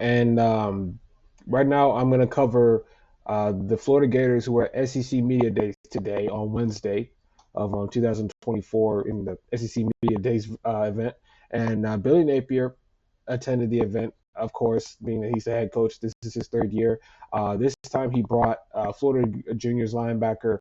and right now I'm going to cover the Florida Gators who are at SEC Media Days today on Wednesday of 2024 in the SEC Media Days event. And Billy Napier attended the event, of course, being that he's the head coach. This is his third year. This time he brought Florida Juniors linebacker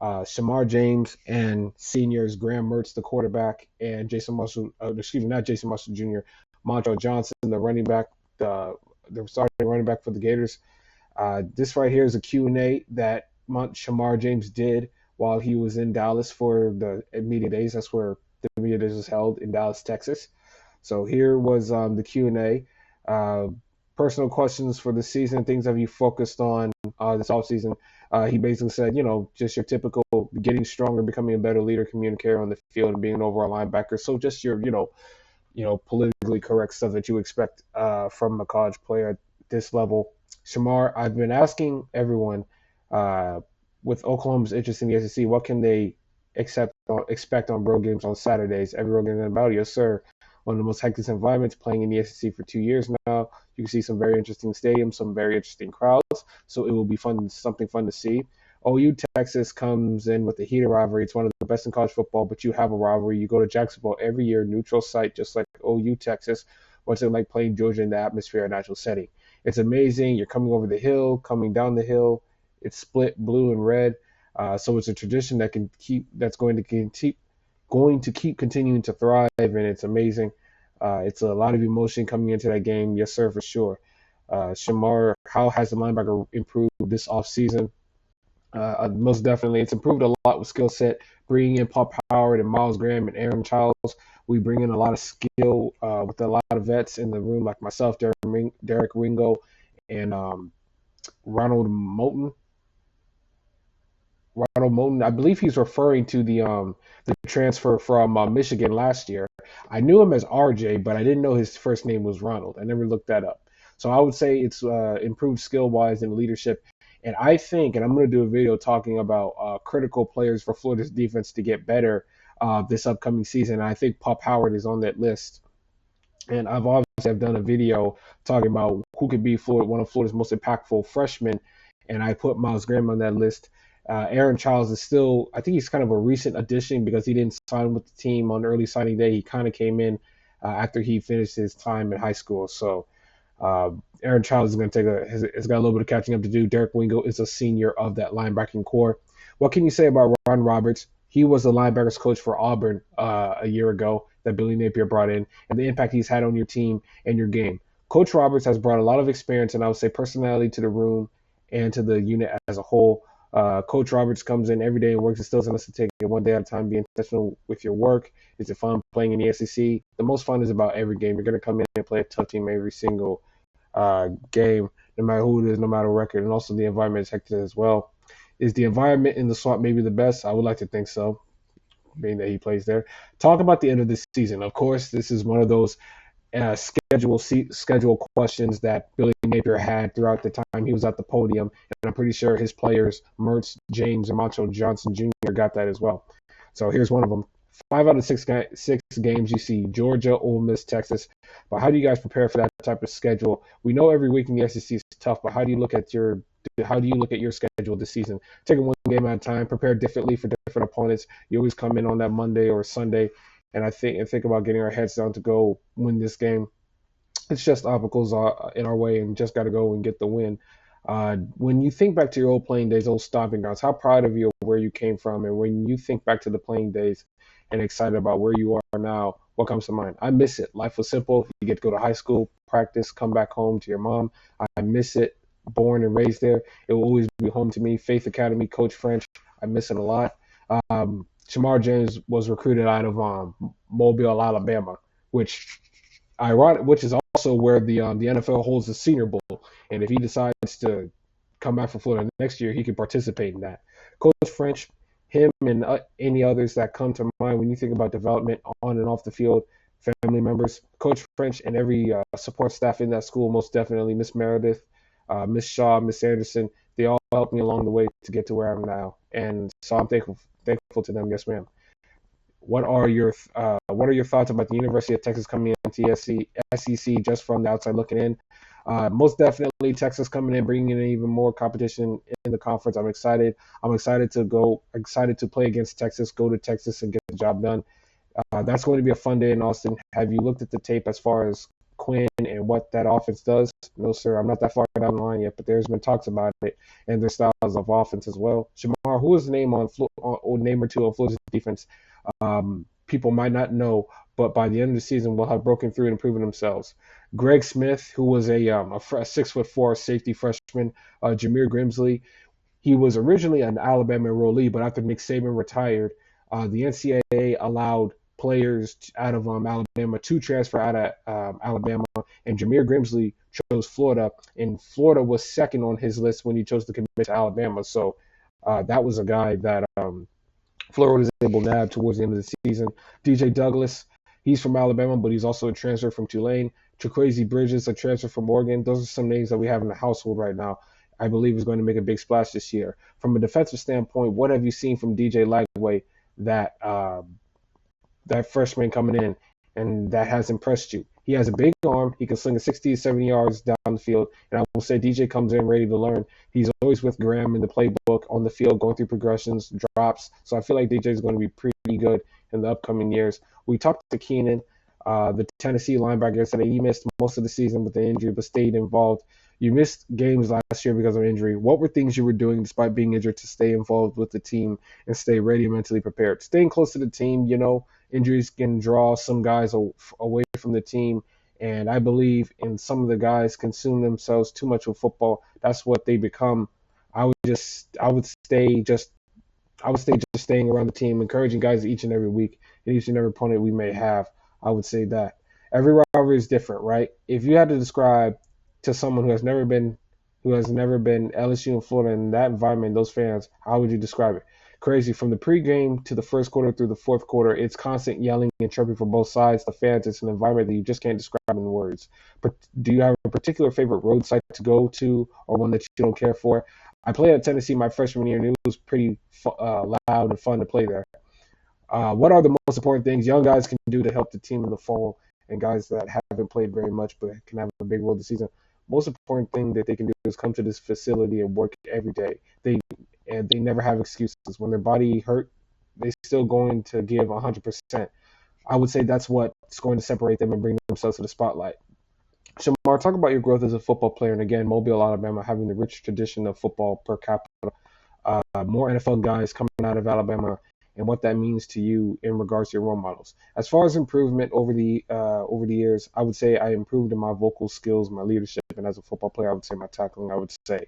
Shemar James and seniors Graham Mertz, the quarterback, and Jason Marshall, excuse me, not Jason Marshall Jr., Montrell Johnson, the running back, the starting running back for the Gators. This right here is a Q&A that Shemar James did while he was in Dallas for the media days. That's where the media days was held in Dallas, Texas. So here was the Q&A. Personal questions for the season. Things have you focused on this offseason? He basically said, just your typical getting stronger, becoming a better leader, communicator on the field, and being an overall linebacker. So just your, politically correct stuff that you expect from a college player at this level. Shemar, I've been asking everyone with Oklahoma's interest in the SEC, what can they expect on road games on Saturdays? Every road game about it, yes, sir. One of the most hectic environments, playing in the SEC for 2 years now. You can see some very interesting stadiums, some very interesting crowds. So it will be something fun to see. OU Texas comes in with a heated rivalry. It's one of the best in college football, but you have a rivalry. You go to Jacksonville every year, neutral site, just like OU Texas. What's it like playing Georgia in the atmosphere and natural setting? It's amazing. You're coming over the hill, coming down the hill. It's split blue and red. So it's a tradition that's going to keep continuing to thrive, and it's amazing. It's a lot of emotion coming into that game. Yes, sir, for sure. Shemar, how has the linebacker improved this offseason? Most definitely. It's improved a lot with skill set, bringing in Pop Howard and Miles Graham and Aaron Childs. We bring in a lot of skill with a lot of vets in the room, like myself, Derek Ringo, and Ronald Moulton. I believe he's referring to the transfer from Michigan last year. I knew him as RJ, but I didn't know his first name was Ronald. I never looked that up. So I would say it's improved skill-wise and leadership. And I think, and I'm going to do a video talking about critical players for Florida's defense to get better this upcoming season. I think Pop Howard is on that list. And I've done a video talking about who could be one of Florida's most impactful freshmen, and I put Miles Graham on that list. Aaron Childs is still, I think he's kind of a recent addition because he didn't sign with the team on early signing day. He kind of came in after he finished his time in high school. So Aaron Childs is going to has got a little bit of catching up to do. Derek Wingo is a senior of that linebacking core. What can you say about Ron Roberts? He was the linebackers coach for Auburn a year ago that Billy Napier brought in, and the impact he's had on your team and your game. Coach Roberts has brought a lot of experience and I would say personality to the room and to the unit as a whole. Coach Roberts comes in every day and works, instills in us to take it one day at a time, be intentional with your work. Is it fun playing in the SEC? The most fun is about every game. You're going to come in and play a tough team every single game, no matter who it is, no matter record, and also the environment is hectic as well. Is the environment in the swamp maybe the best? I would like to think so, being that he plays there. Talk about the end of the season. Of course, this is one of those schedule questions that Billy Napier had throughout the time he was at the podium, and I'm pretty sure his players, Mertz, James, and Montrell Johnson Jr. got that as well. So here's one of them. 5 out of 6 games you see Georgia, Ole Miss, Texas. But how do you guys prepare for that type of schedule? We know every week in the SEC is tough, but how do you look at your schedule this season? Take it one game at a time, prepare differently for different opponents. You always come in on that Monday or Sunday, and I think about getting our heads down to go win this game. It's just obstacles in our way, and just got to go and get the win. When you think back to your old playing days, old stomping grounds, how proud of you of where you came from? And when you think back to the playing days and excited about where you are now, what comes to mind? I miss it. Life was simple. You get to go to high school, practice, come back home to your mom. I miss it. Born and raised there. It will always be home to me. Faith Academy, Coach French. I miss it a lot. Shemar James was recruited out of Mobile, Alabama, which is also where the NFL holds the Senior Bowl. And if he decides to come back for Florida next year, he can participate in that. Coach French, him and any others that come to mind when you think about development on and off the field, family members, Coach French and every support staff in that school, most definitely Miss Meredith, Miss Shaw, Miss Anderson, they all helped me along the way to get to where I'm now. And so I'm thankful to them. Yes, ma'am. What are your thoughts about the University of Texas coming into SEC just from the outside looking in? Most definitely, Texas coming in, bringing in even more competition in the conference. I'm excited. I'm excited to play against Texas, go to Texas and get the job done. That's going to be a fun day in Austin. Have you looked at the tape as far as Quinn and what that offense does? No, sir. I'm not that far down the line yet, but there's been talks about it and their styles of offense as well. Shemar, who is the name or name or two on Florida's defense? People might not know, but by the end of the season, will have broken through and proven themselves. Greg Smith, who was a 6'4" safety freshman, Jameer Grimsley, he was originally an Alabama enrollee, but after Nick Saban retired, the NCAA allowed players out of Alabama to transfer out of Alabama, and Jameer Grimsley chose Florida, and Florida was second on his list when he chose to commit to Alabama. So that was a guy that Florida was able to nab towards the end of the season. DJ Douglas, he's from Alabama, but he's also a transfer from Tulane. Chikwueze Bridges, a transfer from Oregon. Those are some names that we have in the household right now. I believe is going to make a big splash this year. From a defensive standpoint, what have you seen from DJ Lagway that that freshman coming in and that has impressed you? He has a big arm. He can sling it 60 to 70 yards down the field. And I will say DJ comes in ready to learn. He's always with Graham in the playbook, on the field, going through progressions, drops. So I feel like DJ is going to be pretty good in the upcoming years. We talked to Keenan, the Tennessee linebacker, yesterday. He missed most of the season with the injury, but stayed involved. You missed games last year because of injury. What were things you were doing despite being injured to stay involved with the team and stay ready and mentally prepared? Staying close to the team, injuries can draw some guys away from the team. And I believe in some of the guys consume themselves too much with football. That's what they become. I would stay just staying around the team, encouraging guys each and every week and each and every opponent we may have. I would say that. Every rivalry is different, right? If you had to describe to someone who has never been LSU and Florida in that environment, those fans, how would you describe it? Crazy. From the pregame to the first quarter through the fourth quarter, it's constant yelling and chirping from both sides. The fans, it's an environment that you just can't describe in words. But do you have a particular favorite road site to go to or one that you don't care for? I played at Tennessee my freshman year, and it was pretty loud and fun to play there. What are the most important things young guys can do to help the team in the fall, and guys that haven't played very much but can have a big role this season? Most important thing that they can do is come to this facility and work every day. They never have excuses. When their body hurt, they still going to give 100%. I would say that's what's going to separate them and bring themselves to the spotlight. Shemar, talk about your growth as a football player, and again, Mobile, Alabama, having the rich tradition of football per capita. More NFL guys coming out of Alabama, and what that means to you in regards to your role models. As far as improvement over the years, I would say I improved in my vocal skills, my leadership, and as a football player, I would say my tackling. I would say,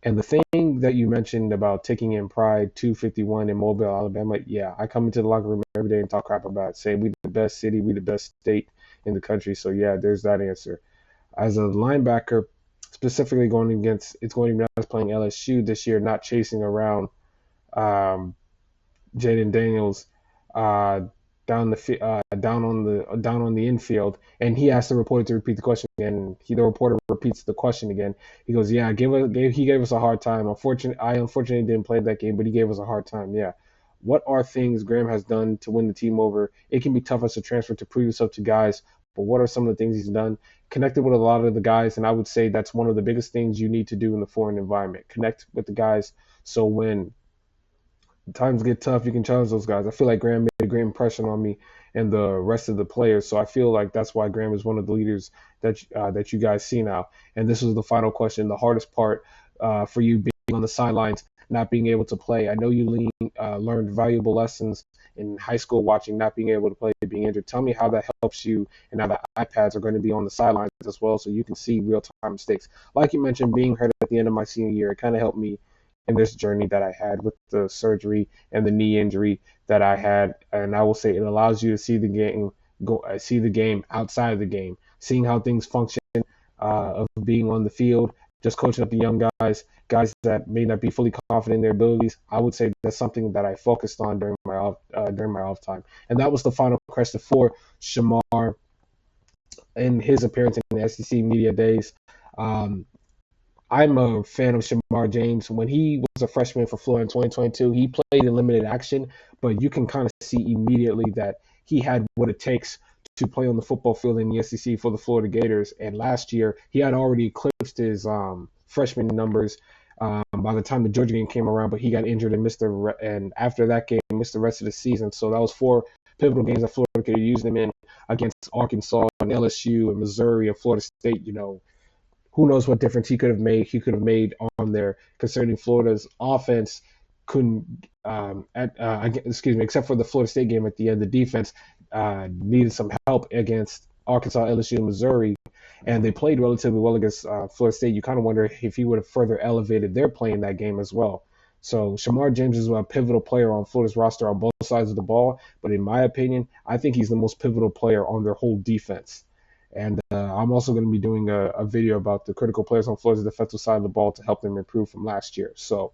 and the thing that you mentioned about taking in pride, 251 in Mobile, Alabama, yeah, I come into the locker room every day and talk crap about it, say we the best city, we the best state in the country. So yeah, there's that answer. As a linebacker, specifically it's going to be us playing LSU this year, not chasing around Jaden Daniels down on the infield, and he asked the reporter to repeat the question again. The reporter repeats the question again. He goes, "Yeah, he gave us a hard time. I unfortunately didn't play that game, but he gave us a hard time." Yeah. What are things Graham has done to win the team over? It can be tough as a transfer to prove yourself to guys, but what are some of the things he's done? Connected with a lot of the guys, and I would say that's one of the biggest things you need to do in the foreign environment. Connect with the guys, so when times get tough, you can challenge those guys. I feel like Graham made a great impression on me and the rest of the players. So I feel like that's why Graham is one of the leaders that you guys see now. And this was the final question, the hardest part for you being on the sidelines, not being able to play. I know you learned valuable lessons in high school watching, not being able to play, being injured. Tell me how that helps you, and now the iPads are going to be on the sidelines as well, so you can see real-time mistakes. Like you mentioned, being hurt at the end of my senior year, it kind of helped me in this journey that I had with the surgery and the knee injury that I had. And I will say it allows you to see the game outside of the game, seeing how things function, of being on the field, just coaching up the young guys that may not be fully confident in their abilities. I would say that's something that I focused on during my off time. And that was the final question for Shemar in his appearance in the SEC Media Days. I'm a fan of Shemar James. When he was a freshman for Florida in 2022, he played in limited action, but you can kind of see immediately that he had what it takes to play on the football field in the SEC for the Florida Gators. And last year, he had already eclipsed his freshman numbers by the time the Georgia game came around, but he got injured and and after that game, missed the rest of the season. So that was 4 pivotal games that Florida could use him in against Arkansas and LSU and Missouri and Florida State. Who knows what difference he could have made. He could have made on there, concerning Florida's offense couldn't, except for the Florida State game at the end, the defense needed some help against Arkansas, LSU, and Missouri, and they played relatively well against Florida State. You kind of wonder if he would have further elevated their play in that game as well. So Shemar James is a pivotal player on Florida's roster on both sides of the ball, but in my opinion, I think he's the most pivotal player on their whole defense. And I'm also going to be doing a video about the critical players on Florida's defensive side of the ball to help them improve from last year. So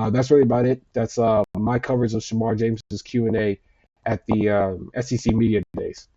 that's really about it. That's my coverage of Shemar James's Q&A at the SEC Media Days.